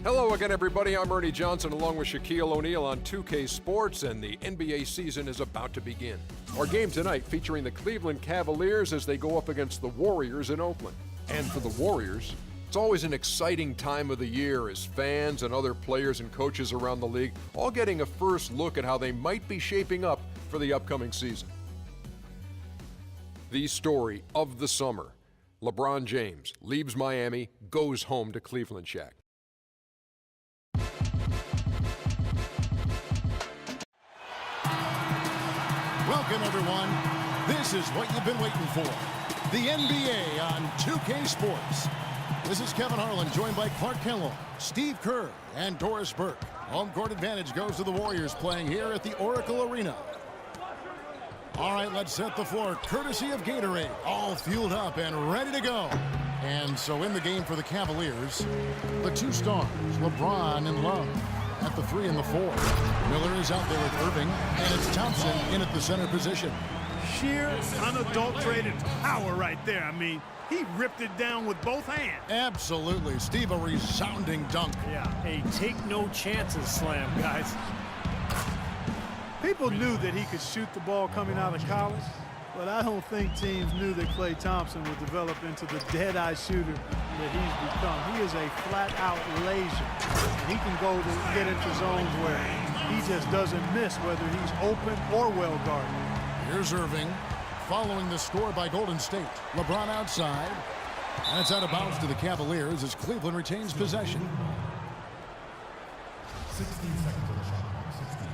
Hello again, everybody. I'm Ernie Johnson along with Shaquille O'Neal on 2K Sports, and the NBA season is about to begin. Our game tonight featuring the Cleveland Cavaliers as they go up against the Warriors in Oakland. And for the Warriors, it's always an exciting time of the year as fans and other players and coaches around the league all getting a first look at how they might be shaping up for the upcoming season. The story of the summer. LeBron James leaves Miami, goes home to Cleveland, Shaq. Welcome, everyone. This is what you've been waiting for. The NBA on 2K Sports. This is Kevin Harlan, joined by Clark Kellogg, Steve Kerr, and Doris Burke. Home court advantage goes to the Warriors playing here at the Oracle Arena. All right, let's set the floor, courtesy of Gatorade. All fueled up and ready to go. And so in the game for the Cavaliers, the two stars, LeBron and Love, at the 3 and the 4. Miller is out there with Irving, and it's Thompson in at the center position. Sheer, unadulterated power right there. I mean, he ripped it down with both hands. Absolutely. Steve, a resounding dunk. Yeah, a take-no-chances slam, guys. People knew that he could shoot the ball coming out of college, but I don't think teams knew that Klay Thompson would develop into the dead-eye shooter that he's become. He is a flat-out laser. He can go to get into zones where he just doesn't miss, whether he's open or well-guarded. Here's Irving, following the score by Golden State. LeBron outside, and it's out of bounds to the Cavaliers as Cleveland retains possession. 16 seconds on the shot clock. 16.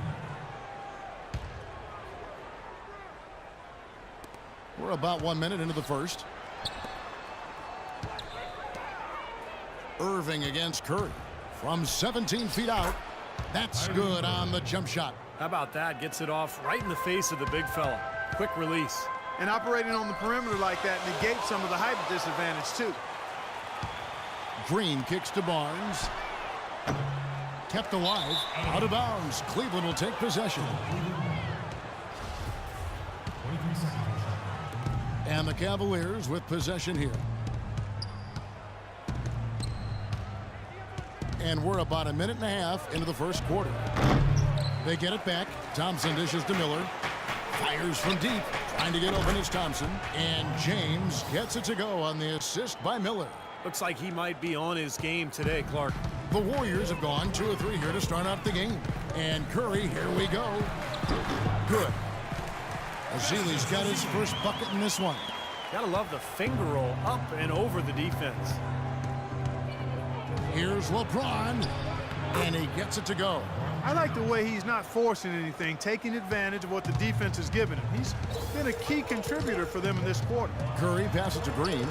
We're about 1 minute into the first. Irving against Curry from 17 feet out. That's good on the jump shot. How about that? Gets it off right in the face of the big fella. Quick release. And operating on the perimeter like that negates some of the height disadvantage, too. Green kicks to Barnes. Kept alive. Out of bounds. Cleveland will take possession. 23 seconds. And the Cavaliers with possession here. And we're about a minute and a half into the first quarter. They get it back. Thompson dishes to Miller. Fires from deep. Trying to get open is Thompson. And James gets it to go on the assist by Miller. Looks like he might be on his game today, Clark. The Warriors have gone 2 of 3 here to start out the game. And Curry, here we go. Good. Azili's got his first bucket in this one. Gotta love the finger roll up and over the defense. Here's LeBron, and he gets it to go. I like the way he's not forcing anything, taking advantage of what the defense has given him. He's been a key contributor for them in this quarter. Curry passes to Green.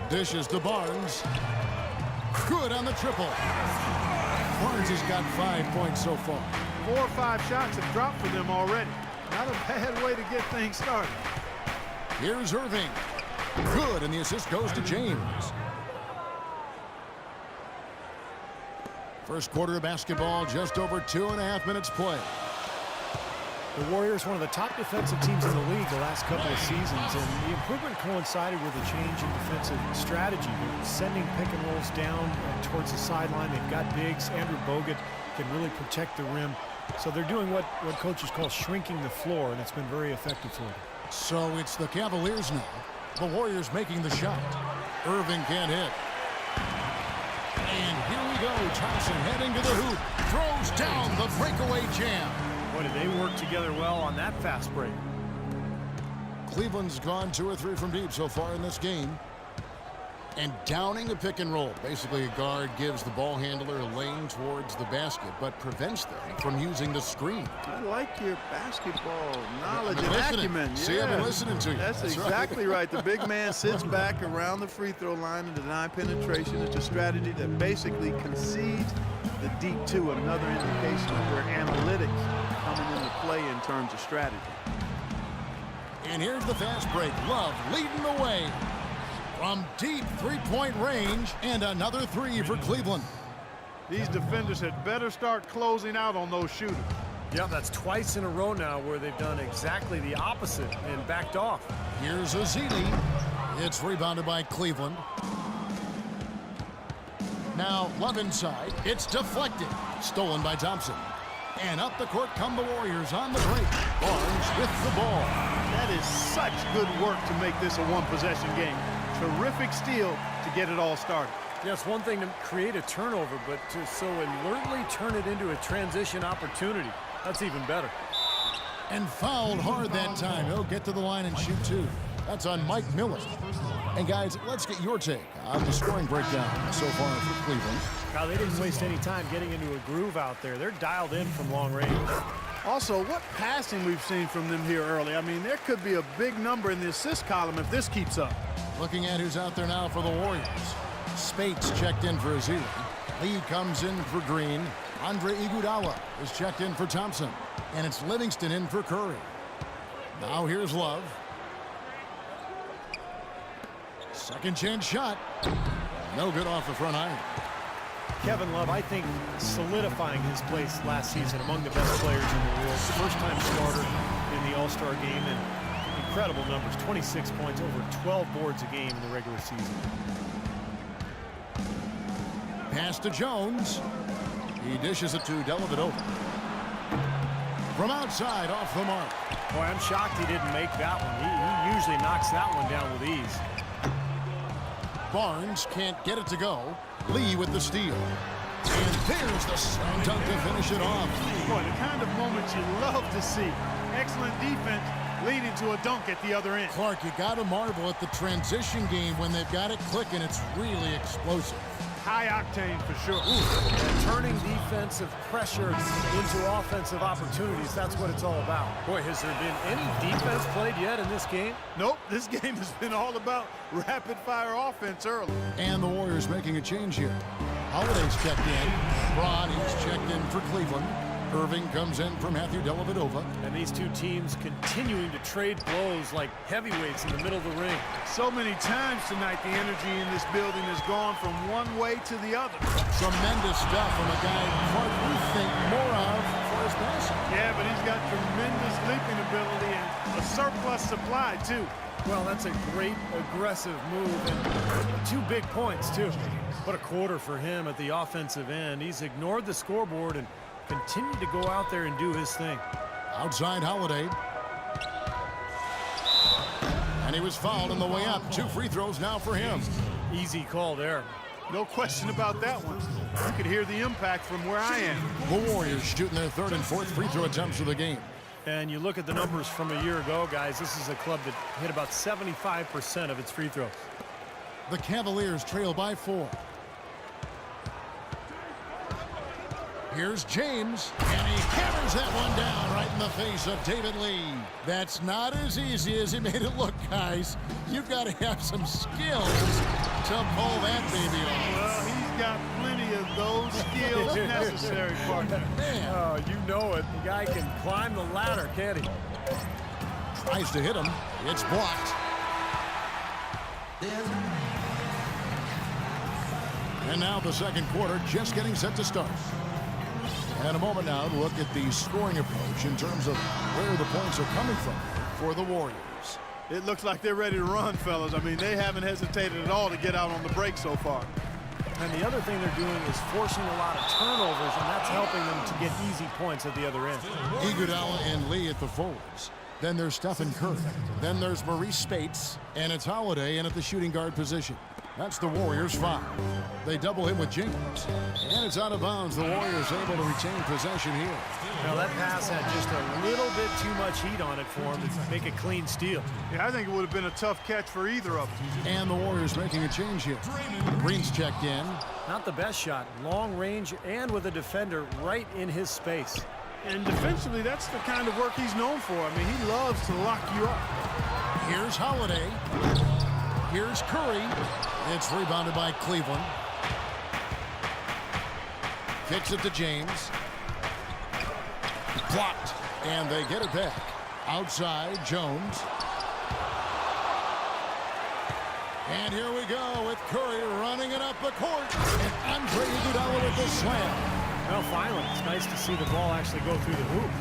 Dishes to Barnes. Good on the triple. Barnes has got 5 points so far. 4 or 5 shots have dropped for them already. Not a bad way to get things started. Here's Irving. Good, and the assist goes to James. First quarter of basketball, just over 2.5 minutes play. The Warriors, one of the top defensive teams in the league the last couple of seasons, and the improvement coincided with a change in defensive strategy. They're sending pick and rolls down towards the sideline. They've got bigs. Andrew Bogut can really protect the rim. So they're doing what coaches call shrinking the floor, and it's been very effective for them. So it's the Cavaliers now. The Warriors making the shot. Irving can't hit. And here we go. Thompson heading to the hoop. Throws down the breakaway jam. Boy, did they work together well on that fast break. Cleveland's gone 2 or 3 from deep so far in this game. And downing a pick and roll. Basically, a guard gives the ball handler a lane towards the basket, but prevents them from using the screen. I like your basketball knowledge and acumen. See, I've been listening to you. That's exactly right. The big man sits back around the free throw line and deny penetration. It's a strategy that basically concedes the deep 2, another indication of where analytics coming into play in terms of strategy. And here's the fast break. Love leading the way from deep 3-point range, and another 3 for Cleveland. These defenders had better start closing out on those shooters. Yeah, that's twice in a row now where they've done exactly the opposite and backed off. Here's Azili. It's rebounded by Cleveland. Now Love inside. It's deflected. Stolen by Thompson. And up the court come the Warriors on the break. Barnes with the ball. That is such good work to make this a one-possession game. Terrific steal to get it all started. Yeah, it's one thing to create a turnover, but to so alertly turn it into a transition opportunity, that's even better. And fouled hard that time. He'll get to the line and shoot two. That's on Mike Miller. And guys, let's get your take on the scoring breakdown so far for Cleveland. Now, they didn't waste any time getting into a groove out there. They're dialed in from long range. Also, what passing we've seen from them here early. I mean, there could be a big number in the assist column if this keeps up. Looking at who's out there now for the Warriors. Spates checked in for Azili. Lee comes in for Green. Andre Iguodala is checked in for Thompson. And it's Livingston in for Curry. Now here's Love. Second chance shot. No good off the front iron. Kevin Love, I think, solidifying his place last season among the best players in the world. First-time starter in the All-Star game, and incredible numbers. 26 points, over 12 boards a game in the regular season. Pass to Jones. He dishes it to Dellavedova. From outside, off the mark. Boy, I'm shocked he didn't make that one. He usually knocks that one down with ease. Barnes can't get it to go. Lee with the steal. And there's the slam dunk to finish it off. Boy, the kind of moments you love to see. Excellent defense leading to a dunk at the other end. Clark, you got to marvel at the transition game when they've got it clicking. It's really explosive. High octane for sure. Turning defensive pressure into offensive opportunities, that's what it's all about. Boy, has there been any defense played yet in this game? Nope, this game has been all about rapid-fire offense early. And the Warriors making a change here. Holiday's checked in. Braun, he's checked in for Cleveland. Irving comes in for Matthew Dellavedova. And these two teams continuing to trade blows like heavyweights in the middle of the ring. So many times tonight, the energy in this building has gone from one way to the other. Tremendous stuff from a guy Clark we think more of for his passing. Yeah, but he's got tremendous leaping ability and a surplus supply, too. Well, that's a great aggressive move, and 2 big points, too. What a quarter for him at the offensive end. He's ignored the scoreboard and continued to go out there and do his thing. Outside Holiday. And he was fouled on the way up. 2 free throws now for him. Easy call there. No question about that one. You could hear the impact from where I am. The Warriors shooting their 3rd and 4th free throw attempts of the game. And you look at the numbers from a year ago, guys, this is a club that hit about 75% of its free throws. The Cavaliers trail by 4. Here's James, and he hammers that one down right in the face of David Lee. That's not as easy as he made it look, guys. You've got to have some skills to pull that baby off. Well, he's got plenty of those skills necessary, partner. Man, Oh, you know it. The guy can climb the ladder, can't he? tries to hit him. It's blocked. And now the second quarter just getting set to start. And a moment now to look at the scoring approach in terms of where the points are coming from for the Warriors. It looks like they're ready to run, fellas. I mean, they haven't hesitated at all to get out on the break so far. And the other thing they're doing is forcing a lot of turnovers, and that's helping them to get easy points at the other end. Iguodala and Lee at the forwards. Then there's Stephen Curry. Then there's Maurice Spates. And it's Holiday in at the shooting guard position. That's the Warriors' foul. They double him with James. And it's out of bounds. The Warriors able to retain possession here. Now that pass had just a little bit too much heat on it for him to make a clean steal. Yeah, I think it would have been a tough catch for either of them. And the Warriors making a change here. Green's checked in. Not the best shot. Long range and with a defender right in his space. And defensively, that's the kind of work he's known for. I mean, he loves to lock you up. Here's Holiday. Here's Curry. It's rebounded by Cleveland. Kicks it to James. Blocked. And they get it back. Outside, Jones. And here we go with Curry running it up the court. And Andre Iguodala with the slam. Well, finally, it's nice to see the ball actually go through the hoop.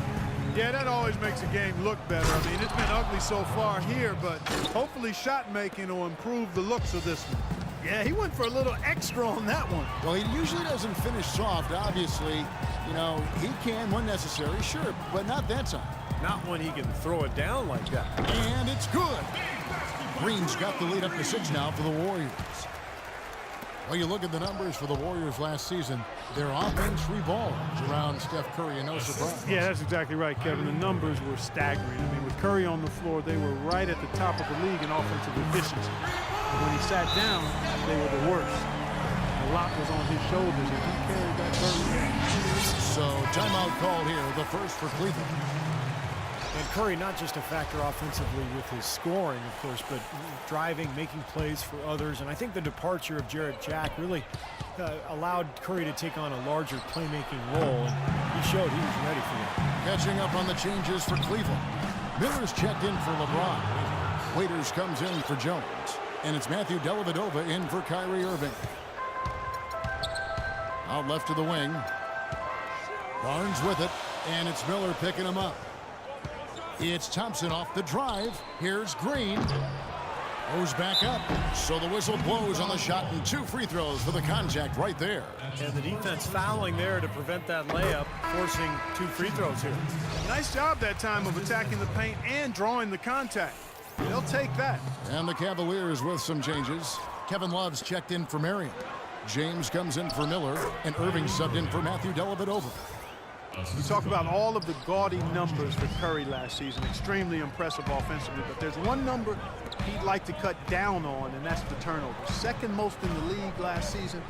Yeah, that always makes a game look better. I mean, it's been ugly so far here, but hopefully shot making will improve the looks of this one. Yeah, he went for a little extra on that one. Well, he usually doesn't finish soft, obviously. You know, he can when necessary, sure, but not that time. Not when he can throw it down like that. And it's good. Green's got the lead up to 6 now for the Warriors. Well, you look at the numbers for the Warriors last season, their offense revolves around Steph Curry, and no surprise. Yeah, that's exactly right, Kevin. The numbers were staggering. I mean, with Curry on the floor, they were right at the top of the league in offensive efficiency. And when he sat down, they were the worst. A lot was on his shoulders, and he carried that burden. So, timeout called here, the first for Cleveland. And Curry not just a factor offensively with his scoring, of course, but driving, making plays for others. And I think the departure of Jarrett Jack really allowed Curry to take on a larger playmaking role, and he showed he was ready for that. Catching up on the changes for Cleveland. Miller's checked in for LeBron. Waiters comes in for Jones. And it's Matthew Dellavedova in for Kyrie Irving. Out left to the wing. Barnes with it, and it's Miller picking him up. It's Thompson off the drive. Here's Green. Goes back up. So the whistle blows on the shot, and 2 free throws for the contact right there. And the defense fouling there to prevent that layup, forcing 2 free throws here. Nice job that time of attacking the paint and drawing the contact. They'll take that. And the Cavaliers with some changes. Kevin Love's checked in for Marion. James comes in for Miller, and Irving subbed in for Matthew Dellavedova. You talk about all of the gaudy numbers for Curry last season. Extremely impressive offensively, but there's one number he'd like to cut down on, and that's the turnovers. Second most in the league last season,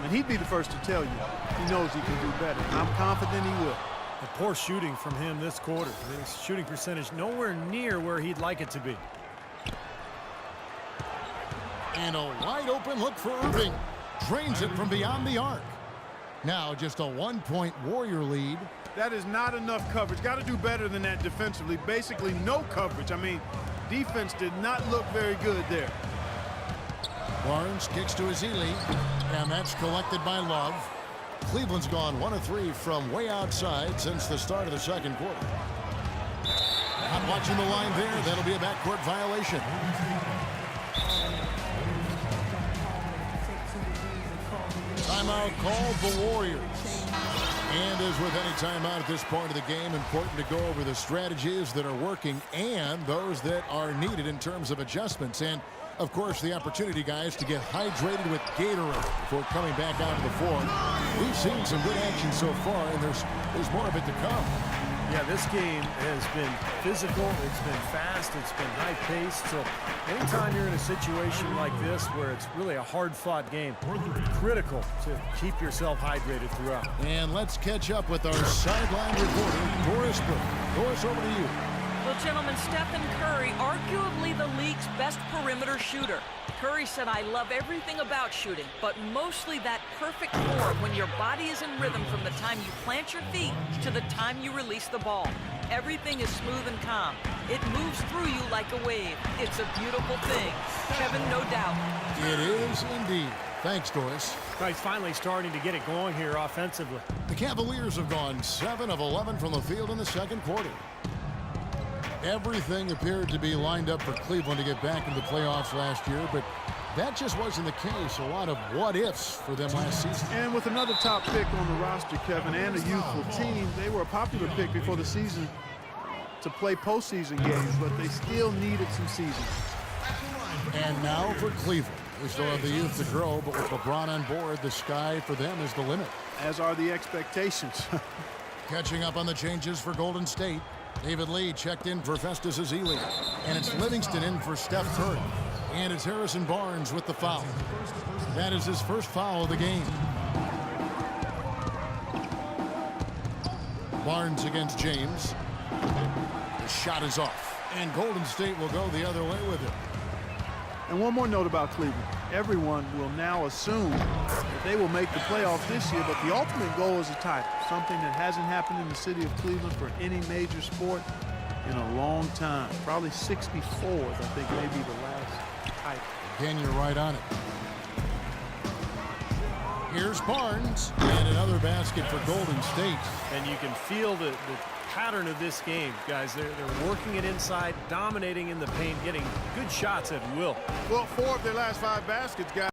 and he'd be the first to tell you he knows he can do better, and I'm confident he will. The poor shooting from him this quarter. His shooting percentage nowhere near where he'd like it to be. And a wide open look for Irving. Drains it from beyond the arc. Now just a 1-point Warrior lead. That is not enough coverage. Got to do better than that defensively. Basically no coverage. I mean, defense did not look very good there. Barnes kicks to Ezeli, and that's collected by Love. Cleveland's gone 1 of 3 from way outside since the start of the second quarter. Not watching the line there. That'll be a backcourt violation. Timeout called the Warriors. And as with any timeout at this point of the game, important to go over the strategies that are working and those that are needed in terms of adjustments. And, of course, the opportunity, guys, to get hydrated with Gatorade before coming back out to the floor. We've seen some good action so far, and there's more of it to come. Yeah, this game has been physical, it's been fast, it's been high-paced. So anytime you're in a situation like this where it's really a hard-fought game, critical to keep yourself hydrated throughout. And let's catch up with our sideline reporter, Doris Burke. Doris, over to you. Well, gentlemen, Stephen Curry, arguably the league's best perimeter shooter. Curry said, "I love everything about shooting, but mostly that perfect form when your body is in rhythm from the time you plant your feet to the time you release the ball. Everything is smooth and calm. It moves through you like a wave. It's a beautiful thing." Kevin, no doubt. It is indeed. Thanks, Doris. He's finally starting to get it going here offensively. The Cavaliers have gone 7 of 11 from the field in the second quarter. Everything appeared to be lined up for Cleveland to get back into the playoffs last year, but that just wasn't the case. A lot of what-ifs for them last season. And with another top pick on the roster, Kevin, and a youthful team, they were a popular pick before the season to play postseason games, but they still needed some seasoning. And now for Cleveland. They still have the youth to grow, but with LeBron on board, the sky for them is the limit. As are the expectations. Catching up on the changes for Golden State. David Lee checked in for Festus Ezeli. And it's Livingston in for Steph Curry. And it's Harrison Barnes with the foul. That is his first foul of the game. Barnes against James. The shot is off. And Golden State will go the other way with it. And one more note about Cleveland. Everyone will now assume that they will make the playoffs this year, but the ultimate goal is a title, something that hasn't happened in the city of Cleveland for any major sport in a long time. Probably 64th, I think, may be the last title. Again, you're right on it. Here's Barnes, and another basket for Golden State. And you can feel the pattern of this game, guys. They're working it inside, dominating in the paint, getting good shots at will. Well, 4 of their last 5 baskets, guys.